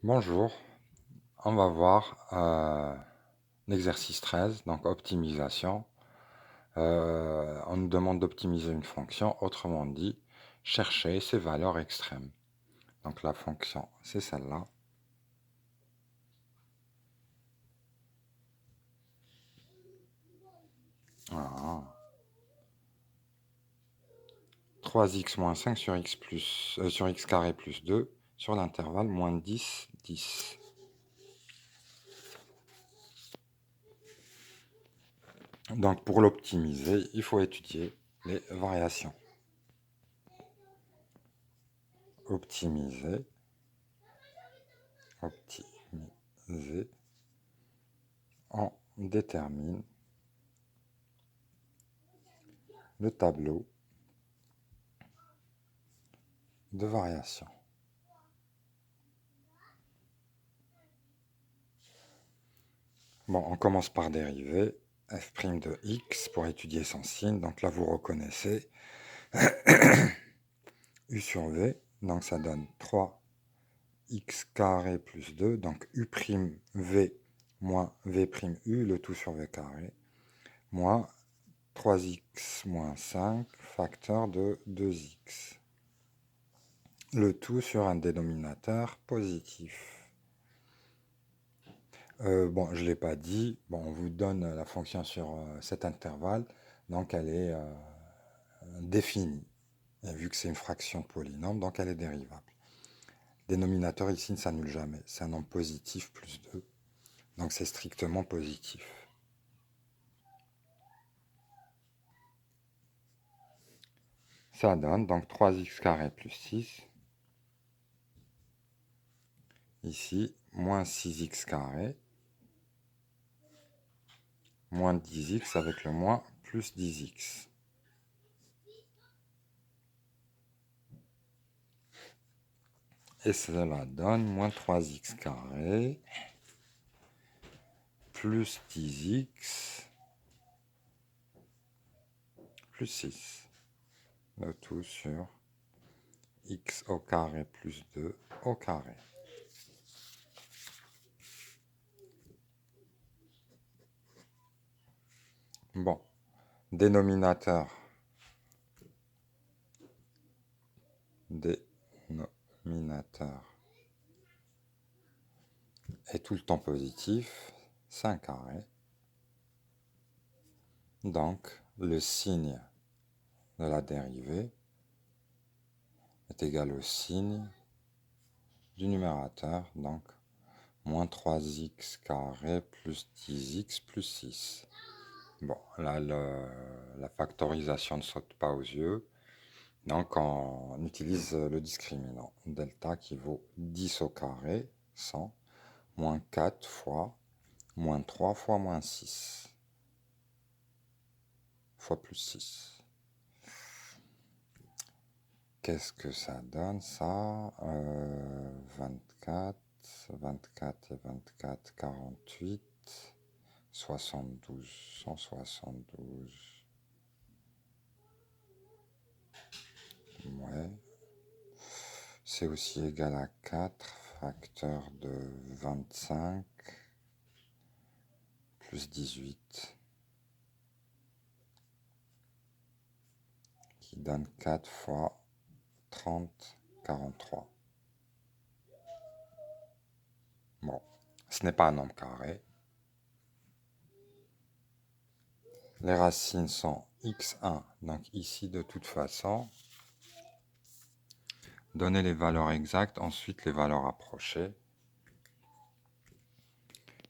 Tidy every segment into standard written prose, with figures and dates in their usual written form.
Bonjour, on va voir l'exercice 13, donc optimisation. On nous demande d'optimiser une fonction, autrement dit, chercher ses valeurs extrêmes. Donc la fonction, c'est celle-là. Voilà. 3x moins 5 sur sur x carré plus 2 sur l'intervalle moins 10, 10. Donc pour l'optimiser, il faut étudier les variations. Optimiser, optimiser, on détermine le tableau de variation. Bon, on commence par dériver f' de x pour étudier son signe. Donc là, vous reconnaissez u sur v. Donc ça donne 3x carré plus 2. Donc u'v moins v'u, le tout sur v carré, moins 3x moins 5, facteur de 2x. Le tout sur un dénominateur positif. Bon, je ne l'ai pas dit. Bon, on vous donne la fonction sur cet intervalle. Donc, elle est définie. Et vu que c'est une fraction polynôme, donc elle est dérivable. Dénominateur ici ne s'annule jamais. C'est un nombre positif plus 2. Donc, c'est strictement positif. Ça donne donc 3x carré plus 6. Ici, moins 6x carré. Moins 10x avec le moins plus 10x. Et cela donne moins 3x carré plus 10x plus 6. Le tout sur x au carré plus 2 au carré. Bon, dénominateur. Dénominateur est tout le temps positif, c'est un carré. Donc, le signe de la dérivée est égal au signe du numérateur, donc moins 3x carré plus 10x plus 6. Bon, là, la factorisation ne saute pas aux yeux. Donc, on utilise le discriminant. Delta qui vaut 10 au carré, 100, moins 4 fois, moins 3 fois moins 6, fois plus 6. Qu'est-ce que ça donne, ça 24, 24 et 24, 48, 72, 172. Ouais. C'est aussi égal à 4, facteur de 25, plus 18, qui donne 4 fois 30, 43. Bon, ce n'est pas un nombre carré. Les racines sont x1, donc ici de toute façon, donner les valeurs exactes, ensuite les valeurs approchées.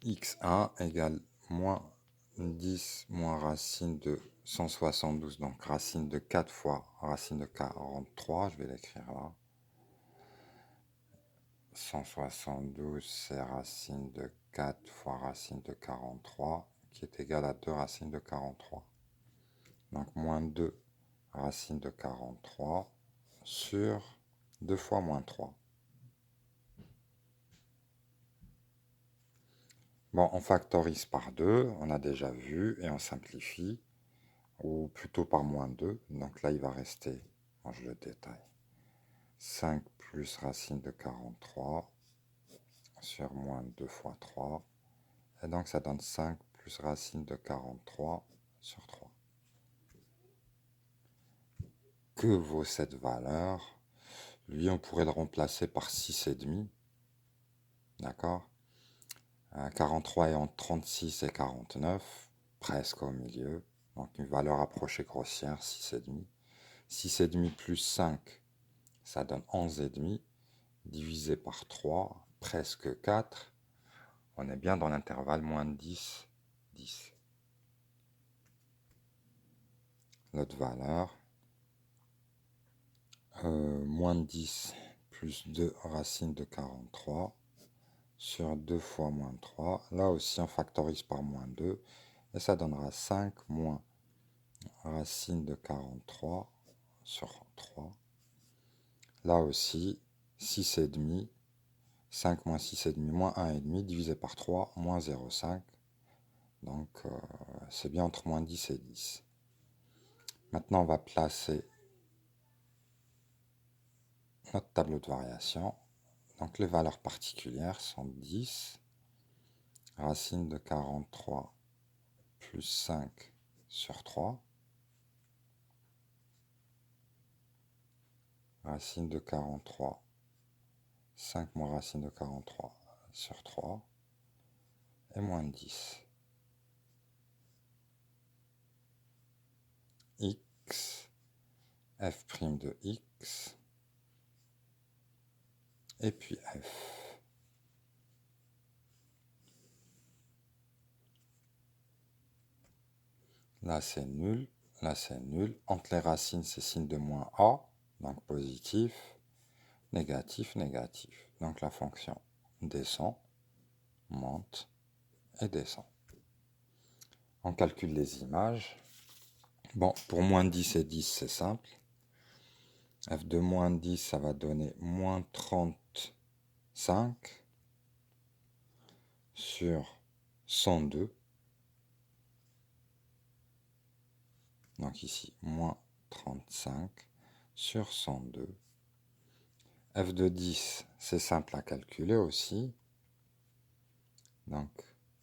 x1 égale moins 10 moins racine de 172, donc racine de 4 fois racine de 43, je vais l'écrire là. 172, c'est racine de 4 fois racine de 43, qui est égal à 2 racines de 43. Donc moins 2 racine de 43 sur 2 fois moins 3. Bon, on factorise par 2, on a déjà vu, et on simplifie, ou plutôt par moins 2. Donc là, il va rester, je le détaille, 5 plus racine de 43 sur moins 2 fois 3. Et donc ça donne 5 plus racine de 43 sur 3. Que vaut cette valeur? Lui, on pourrait le remplacer par 6,5. D'accord? 43 est entre 36 et 49, presque au milieu. Donc une valeur approchée grossière, 6,5. 6,5 plus 5, ça donne 11,5. Divisé par 3, presque 4. On est bien dans l'intervalle moins 10, 10. L'autre valeur, moins 10 plus 2 racine de 43 sur 2 fois moins 3. Là aussi, on factorise par moins 2. Et ça donnera 5 moins racine de 43 sur 3. Là aussi, 6,5. 5 moins 6,5 moins 1,5 divisé par 3, moins 0,5. Donc, c'est bien entre moins 10 et 10. Maintenant, on va placer notre tableau de variation. Donc, les valeurs particulières sont 10, racine de 43 plus 5 sur 3, racine de 43, 5 moins racine de 43 sur 3, et moins 10. X, f' de x, et puis f. Là, c'est nul. Là, c'est nul. Entre les racines, c'est signe de moins a, donc positif, négatif, négatif. Donc la fonction descend, monte et descend. On calcule les images. Bon, pour moins 10 et 10, c'est simple. F de moins 10, ça va donner moins 35 sur 102. Donc ici, moins 35 sur 102. F de 10, c'est simple à calculer aussi. Donc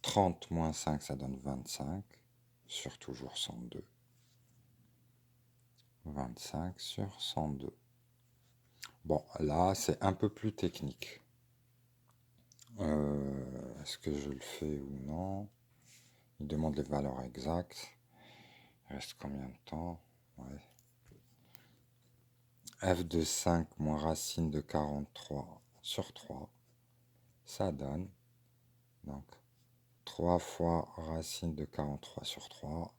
30 moins 5, ça donne 25 sur toujours 102. 25 sur 102. Bon, là, c'est un peu plus technique. Est-ce que je le fais ou non? Il demande les valeurs exactes. Il reste combien de temps? Ouais. F de 5 moins racine de 43 sur 3. Ça donne donc 3 fois racine de 43 sur 3.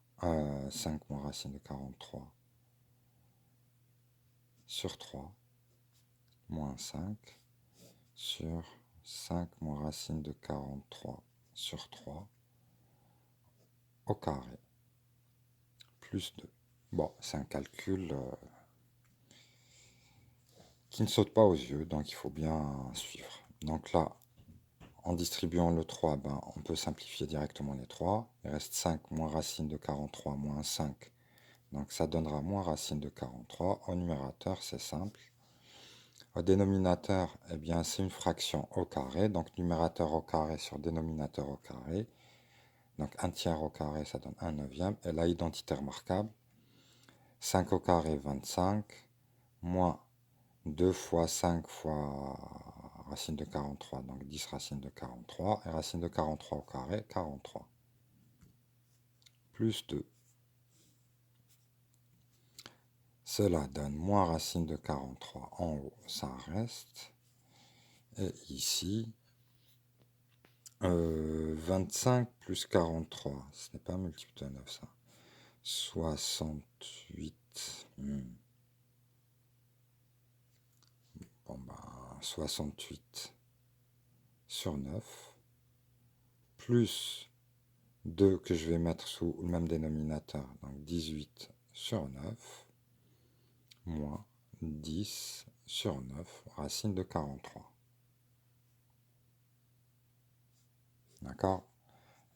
5 moins racine de 43 sur 3. Moins 5 sur 5 moins racine de 43 sur 3 au carré, plus 2. Bon, c'est un calcul qui ne saute pas aux yeux, donc il faut bien suivre. Donc là, en distribuant le 3, ben, on peut simplifier directement les 3. Il reste 5 moins racine de 43 moins 5. Donc ça donnera moins racine de 43. Au numérateur, c'est simple. Au dénominateur, eh bien, c'est une fraction au carré. Donc numérateur au carré sur dénominateur au carré. Donc 1 tiers au carré, ça donne 1 neuvième. Et là, identité remarquable. 5 au carré, 25. Moins 2 fois 5 fois racine de 43. Donc 10 racine de 43. Et racine de 43 au carré, 43. Plus 2. Cela donne moins racine de 43 en haut, ça reste. Et ici, 25 plus 43, ce n'est pas un multiple de 9 ça. 68. Bon bah 68 sur 9. Plus 2 que je vais mettre sous le même dénominateur, donc 18 sur 9. Moins 10 sur 9, racine de 43. D'accord?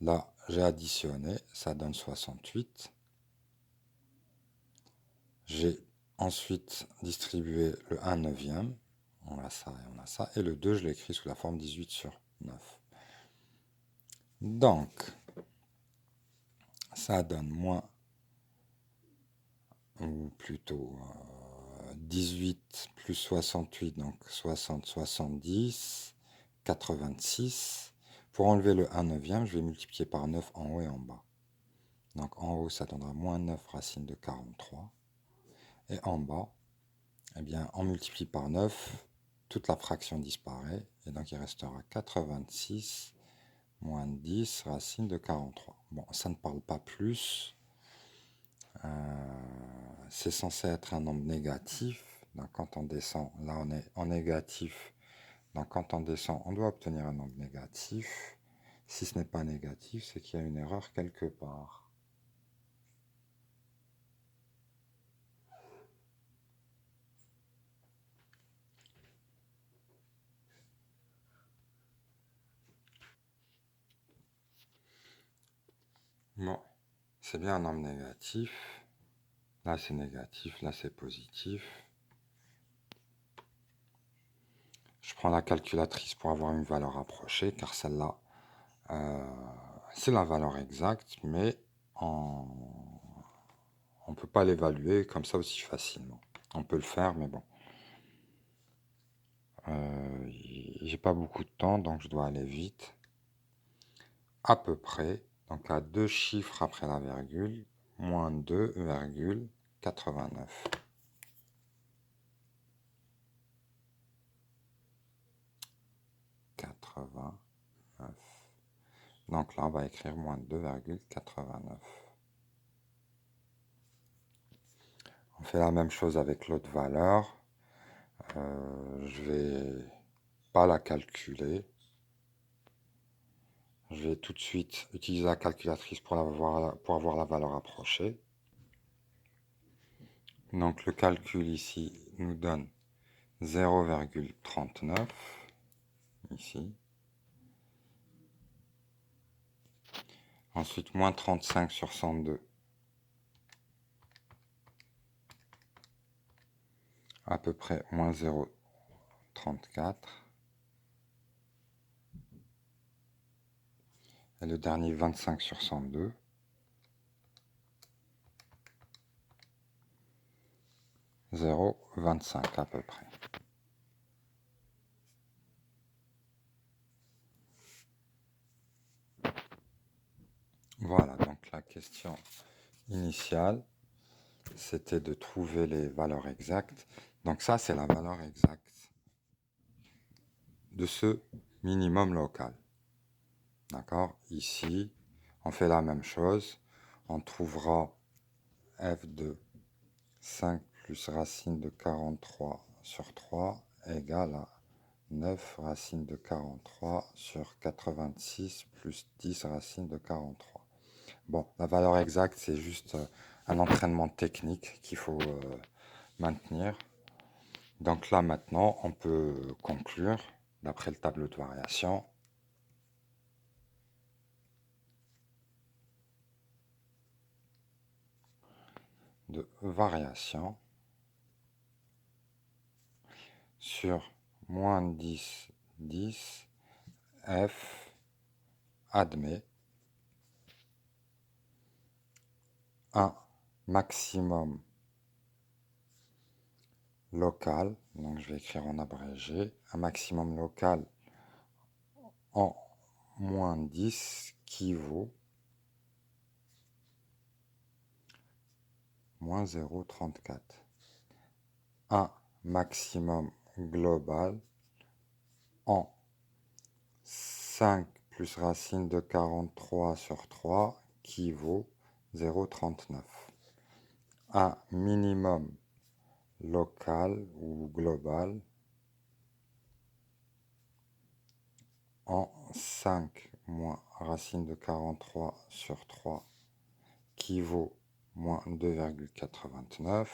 Là, j'ai additionné, ça donne 68. J'ai ensuite distribué le 1 neuvième. On a ça et on a ça. Et le 2, je l'ai écrit sous la forme 18 sur Donc, ça donne moins, ou plutôt 18 plus 68, donc 60, 70, 86. Pour enlever le 1 neuvième, je vais multiplier par 9 en haut et en bas. Donc en haut, ça donnera moins 9 racine de 43. Et en bas, eh bien, on multiplie par 9, toute la fraction disparaît, et donc il restera 86 moins 10 racine de 43. Bon, ça ne parle pas plus. C'est censé être un nombre négatif. Donc quand on descend, là on est en négatif. Donc quand on descend, on doit obtenir un nombre négatif. Si ce n'est pas négatif, c'est qu'il y a une erreur quelque part. Bon, c'est bien un nombre négatif. Là c'est négatif, là c'est positif. Je prends la calculatrice pour avoir une valeur approchée, car celle-là, c'est la valeur exacte, mais on ne peut pas l'évaluer comme ça aussi facilement. On peut le faire, mais bon. J'ai pas beaucoup de temps, donc je dois aller vite. À peu près, donc à deux chiffres après la virgule, moins 2,89. Donc là, on va écrire moins 2,89. On fait la même chose avec l'autre valeur. Je vais pas la calculer. Je vais tout de suite utiliser la calculatrice pour avoir la valeur approchée. Donc le calcul ici nous donne 0,39 ici. Ensuite, moins 35 sur 102. À peu près moins 0,34. Et le dernier 25 sur 102. 0,25 à peu près. Voilà, donc la question initiale, c'était de trouver les valeurs exactes. Donc ça, c'est la valeur exacte de ce minimum local. D'accord? Ici, on fait la même chose. On trouvera f de 5 plus racine de 43 sur 3 égale à 9 racine de 43 sur 86 plus 10 racine de 43. Bon, la valeur exacte, c'est juste un entraînement technique qu'il faut maintenir. Donc là, maintenant, on peut conclure, d'après le tableau de variation. De variation sur moins 10, 10, f admet un maximum local, donc je vais écrire en abrégé, un maximum local en moins 10 qui vaut moins 0,34. Un maximum global en 5 plus racine de 43 sur 3 qui vaut 0,39. Un minimum local ou global en 5 moins racine de 43 sur 3 qui vaut moins 2,89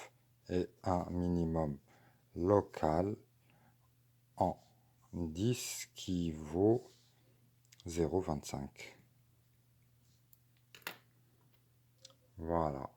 et un minimum local en 10 qui vaut 0,25. Voilà.